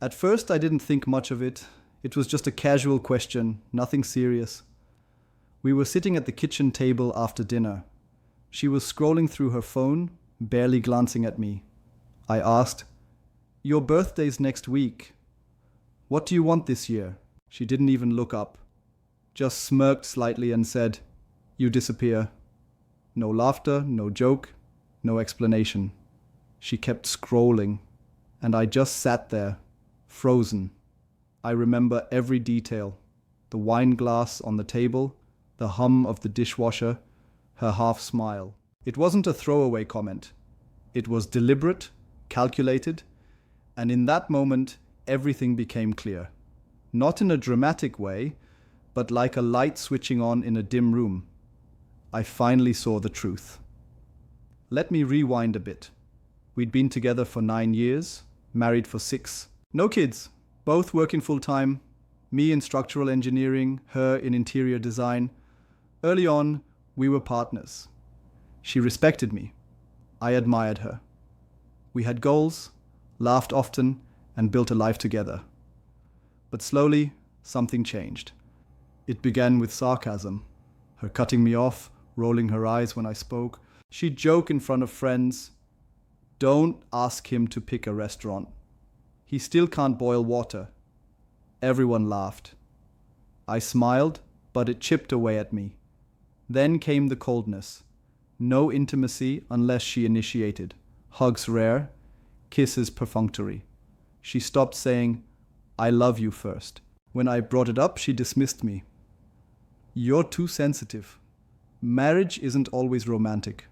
At first, I didn't think much of it. It was just a casual question, nothing serious. We were sitting at the kitchen table after dinner. She was scrolling through her phone, barely glancing at me. I asked, "Your birthday's next week. What do you want this year?" She didn't even look up, just smirked slightly and said, "You disappear." No laughter, no joke, no explanation. She kept scrolling, and I just sat there, frozen. I remember every detail: the wine glass on the table, the hum of the dishwasher, her half smile. It wasn't a throwaway comment. It was deliberate, calculated, and in that moment, everything became clear. Not in a dramatic way, but like a light switching on in a dim room. I finally saw the truth. Let me rewind a bit. We'd been together for 9 years, married for 6. No kids, both working full-time, me in structural engineering, her in interior design. Early on, we were partners. She respected me. I admired her. We had goals, laughed often, and built a life together. But slowly, something changed. It began with sarcasm, her cutting me off, rolling her eyes when I spoke. She'd joke in front of friends, "Don't ask him to pick a restaurant. He still can't boil water." Everyone laughed. I smiled, but it chipped away at me. Then came the coldness. No intimacy unless she initiated. Hugs rare, kisses perfunctory. She stopped saying, "I love you" first. When I brought it up, she dismissed me. "You're too sensitive. Marriage isn't always romantic."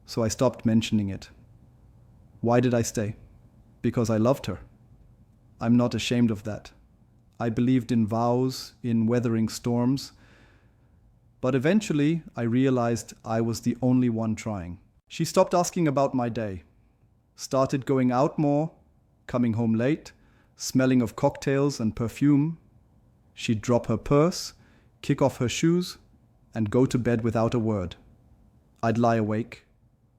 So I stopped mentioning it. Why did I stay? Because I loved her. I'm not ashamed of that. I believed in vows, in weathering storms. But eventually, I realized I was the only one trying. She stopped asking about my day, started going out more, coming home late, smelling of cocktails and perfume. She'd drop her purse, kick off her shoes, and go to bed without a word. I'd lie awake,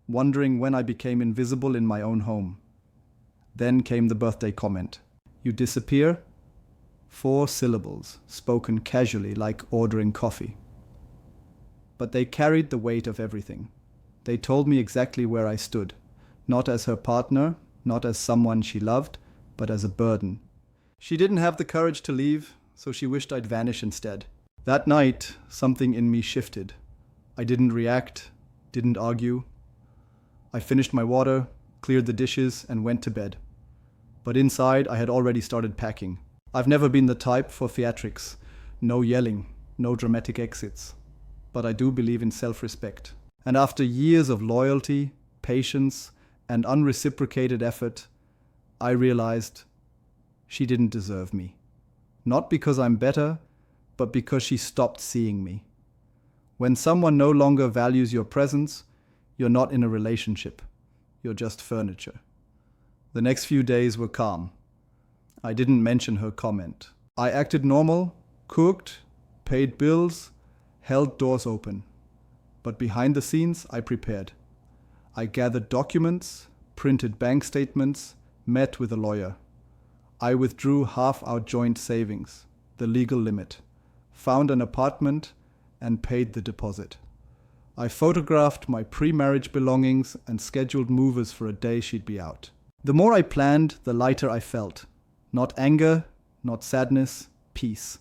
wondering when I became invisible in my own home. Then came the birthday comment. "You disappear?" 4 syllables, spoken casually like ordering coffee. But they carried the weight of everything. They told me exactly where I stood, not as her partner, not as someone she loved, but as a burden. She didn't have the courage to leave, so she wished I'd vanish instead. That night, something in me shifted. I didn't react, didn't argue. I finished my water, cleared the dishes, and went to bed. But inside, I had already started packing. I've never been the type for theatrics. No yelling, no dramatic exits. But I do believe in self-respect. And after years of loyalty, patience, and unreciprocated effort, I realized she didn't deserve me. Not because I'm better, but because she stopped seeing me. When someone no longer values your presence, you're not in a relationship. You're just furniture. The next few days were calm. I didn't mention her comment. I acted normal, cooked, paid bills, held doors open. But behind the scenes, I prepared. I gathered documents, printed bank statements, met with a lawyer. I withdrew half our joint savings, the legal limit, found an apartment, and paid the deposit. I photographed my pre-marriage belongings and scheduled movers for a day she'd be out. The more I planned, the lighter I felt. Not anger, not sadness, peace.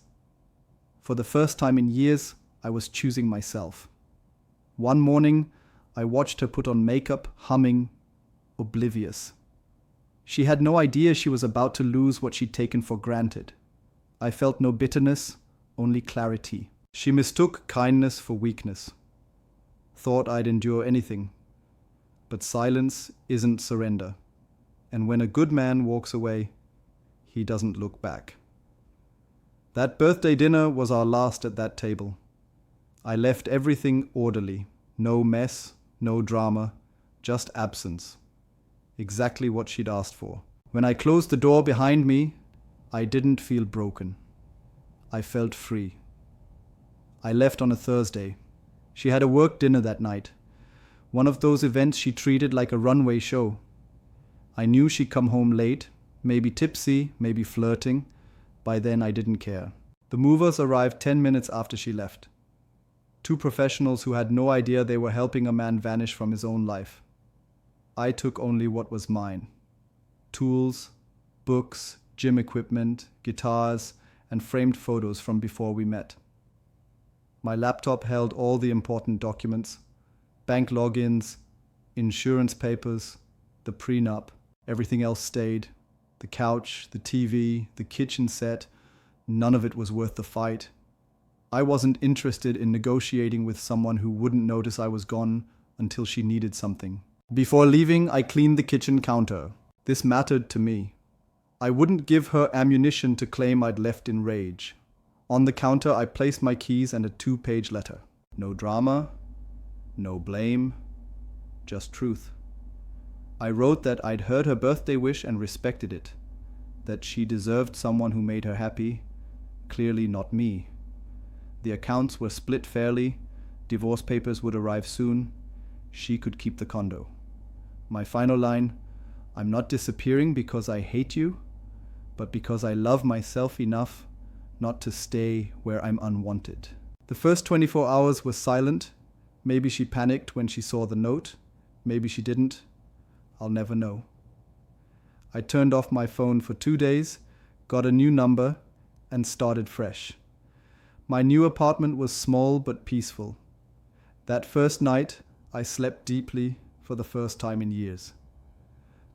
For the first time in years, I was choosing myself. One morning, I watched her put on makeup, humming, oblivious. She had no idea she was about to lose what she'd taken for granted. I felt no bitterness, only clarity. She mistook kindness for weakness. Thought I'd endure anything. But silence isn't surrender. And when a good man walks away, he doesn't look back. That birthday dinner was our last at that table. I left everything orderly. No mess, no drama, just absence. Exactly what she'd asked for. When I closed the door behind me, I didn't feel broken. I felt free. I left on a Thursday. She had a work dinner that night. One of those events she treated like a runway show. I knew she'd come home late. Maybe tipsy, maybe flirting. By then I didn't care. The movers arrived 10 minutes after she left. Two professionals who had no idea they were helping a man vanish from his own life. I took only what was mine. Tools, books, gym equipment, guitars, and framed photos from before we met. My laptop held all the important documents, bank logins, insurance papers, the prenup. Everything else stayed. The couch, the TV, the kitchen set, none of it was worth the fight. I wasn't interested in negotiating with someone who wouldn't notice I was gone until she needed something. Before leaving, I cleaned the kitchen counter. This mattered to me. I wouldn't give her ammunition to claim I'd left in rage. On the counter, I placed my keys and a 2-page letter. No drama, no blame, just truth. I wrote that I'd heard her birthday wish and respected it, that she deserved someone who made her happy, clearly not me. The accounts were split fairly, divorce papers would arrive soon, she could keep the condo. My final line, I'm not disappearing because I hate you, but because I love myself enough not to stay where I'm unwanted. The first 24 hours was silent. Maybe she panicked when she saw the note, maybe she didn't. I'll never know. I turned off my phone for 2 days, got a new number, and started fresh. My new apartment was small but peaceful. That first night, I slept deeply for the first time in years.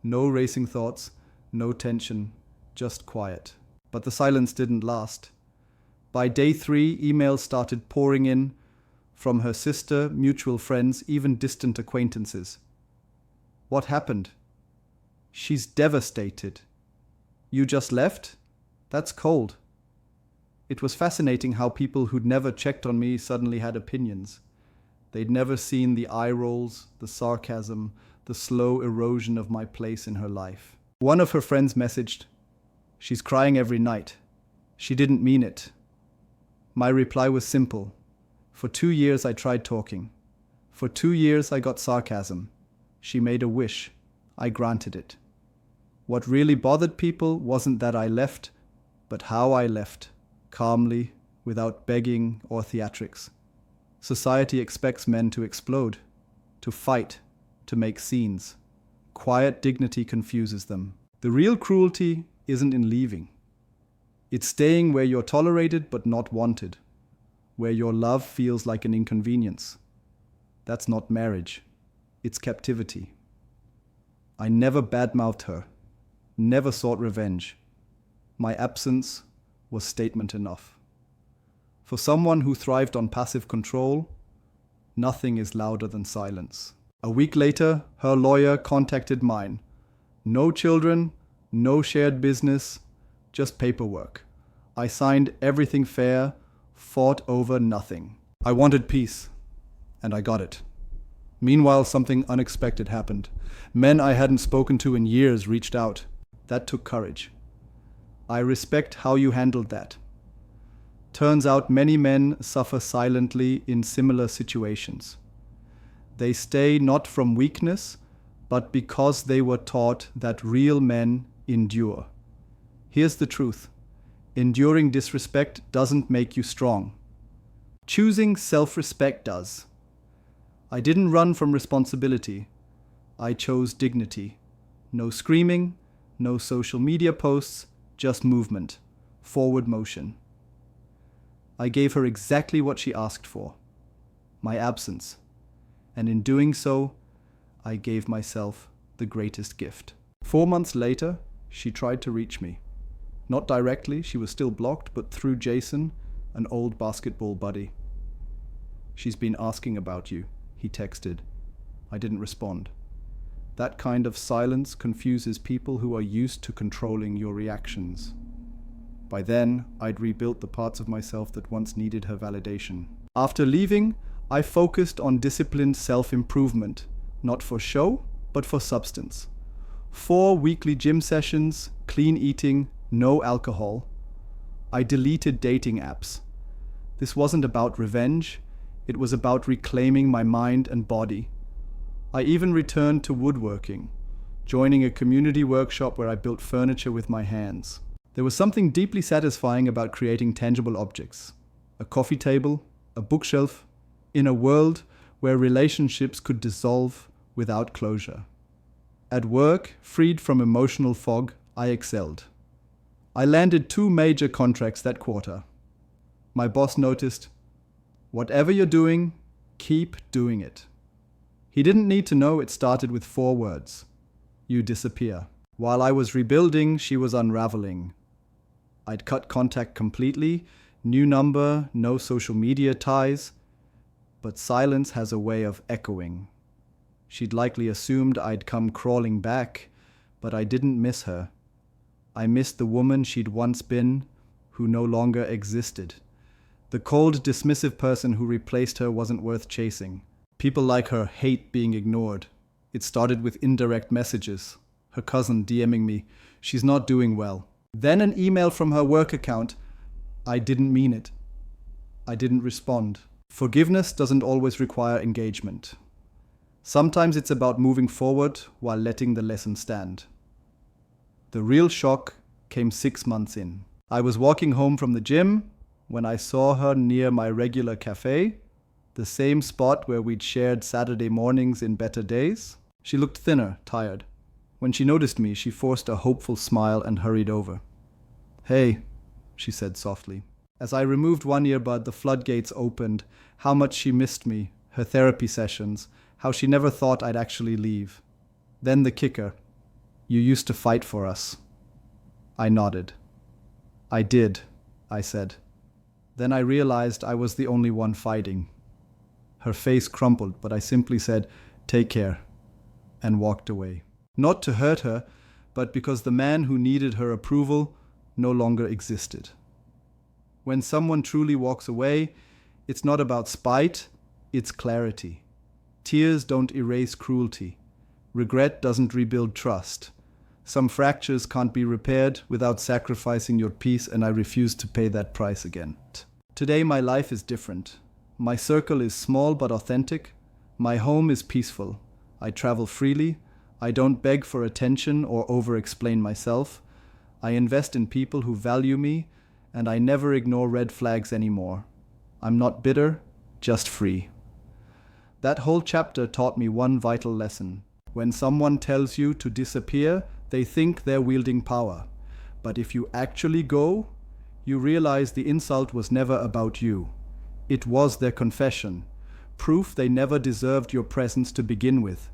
No racing thoughts, no tension, just quiet. But the silence didn't last. By day 3, emails started pouring in from her sister, mutual friends, even distant acquaintances. What happened? She's devastated. You just left? That's cold. It was fascinating how people who'd never checked on me suddenly had opinions. They'd never seen the eye rolls, the sarcasm, the slow erosion of my place in her life. One of her friends messaged, "She's crying every night. She didn't mean it." My reply was simple. For 2 years I tried talking. For 2 years I got sarcasm. She made a wish. I granted it. What really bothered people wasn't that I left, but how I left, calmly, without begging or theatrics. Society expects men to explode, to fight, to make scenes. Quiet dignity confuses them. The real cruelty isn't in leaving. It's staying where you're tolerated but not wanted, where your love feels like an inconvenience. That's not marriage. It's captivity. I never badmouthed her, never sought revenge. My absence was statement enough. For someone who thrived on passive control, nothing is louder than silence. A week later, her lawyer contacted mine. No children, no shared business, just paperwork. I signed everything fair, fought over nothing. I wanted peace, and I got it. Meanwhile, something unexpected happened. Men I hadn't spoken to in years reached out. That took courage. I respect how you handled that. Turns out many men suffer silently in similar situations. They stay not from weakness, but because they were taught that real men endure. Here's the truth. Enduring disrespect doesn't make you strong. Choosing self-respect does. I didn't run from responsibility. I chose dignity. No screaming, no social media posts, just movement, forward motion. I gave her exactly what she asked for, my absence. And in doing so, I gave myself the greatest gift. 4 months later, she tried to reach me. Not directly, she was still blocked, but through Jason, an old basketball buddy. "She's been asking about you," he texted. I didn't respond. That kind of silence confuses people who are used to controlling your reactions. By then, I'd rebuilt the parts of myself that once needed her validation. After leaving, I focused on disciplined self-improvement, not for show, but for substance. 4 weekly gym sessions, clean eating, no alcohol. I deleted dating apps. This wasn't about revenge, it was about reclaiming my mind and body. I even returned to woodworking. joining a community workshop where I built furniture with my hands. There was something deeply satisfying about creating tangible objects. A coffee table, a bookshelf, in a world where relationships could dissolve without closure. At work, freed from emotional fog, I excelled. I landed 2 major contracts that quarter. My boss noticed, "Whatever you're doing, keep doing it." He didn't need to know it started with 4 words. You disappear. While I was rebuilding, she was unraveling. I'd cut contact completely, new number, no social media ties, but silence has a way of echoing. She'd likely assumed I'd come crawling back, but I didn't miss her. I missed the woman she'd once been, who no longer existed. The cold, dismissive person who replaced her wasn't worth chasing. People like her hate being ignored. It started with indirect messages. Her cousin DMing me, "She's not doing well." Then an email from her work account. I didn't mean it. I didn't respond. Forgiveness doesn't always require engagement. Sometimes it's about moving forward while letting the lesson stand. The real shock came 6 months in. I was walking home from the gym when I saw her near my regular cafe, the same spot where we'd shared Saturday mornings in better days. She looked thinner, tired. When she noticed me, she forced a hopeful smile and hurried over. "Hey," she said softly. As I removed one earbud, the floodgates opened. How much she missed me, her therapy sessions, how she never thought I'd actually leave. Then the kicker. "You used to fight for us." I nodded. "I did," I said. Then I realized I was the only one fighting. Her face crumpled, but I simply said, "Take care," and walked away. Not to hurt her, but because the man who needed her approval no longer existed. When someone truly walks away, it's not about spite, it's clarity. Tears don't erase cruelty. Regret doesn't rebuild trust. Some fractures can't be repaired without sacrificing your peace, and I refuse to pay that price again. Today my life is different. My circle is small but authentic. My home is peaceful. I travel freely. I don't beg for attention or over-explain myself. I invest in people who value me, and I never ignore red flags anymore. I'm not bitter, just free. That whole chapter taught me one vital lesson. When someone tells you to disappear, they think they're wielding power. But if you actually go, you realize the insult was never about you. It was their confession, proof they never deserved your presence to begin with.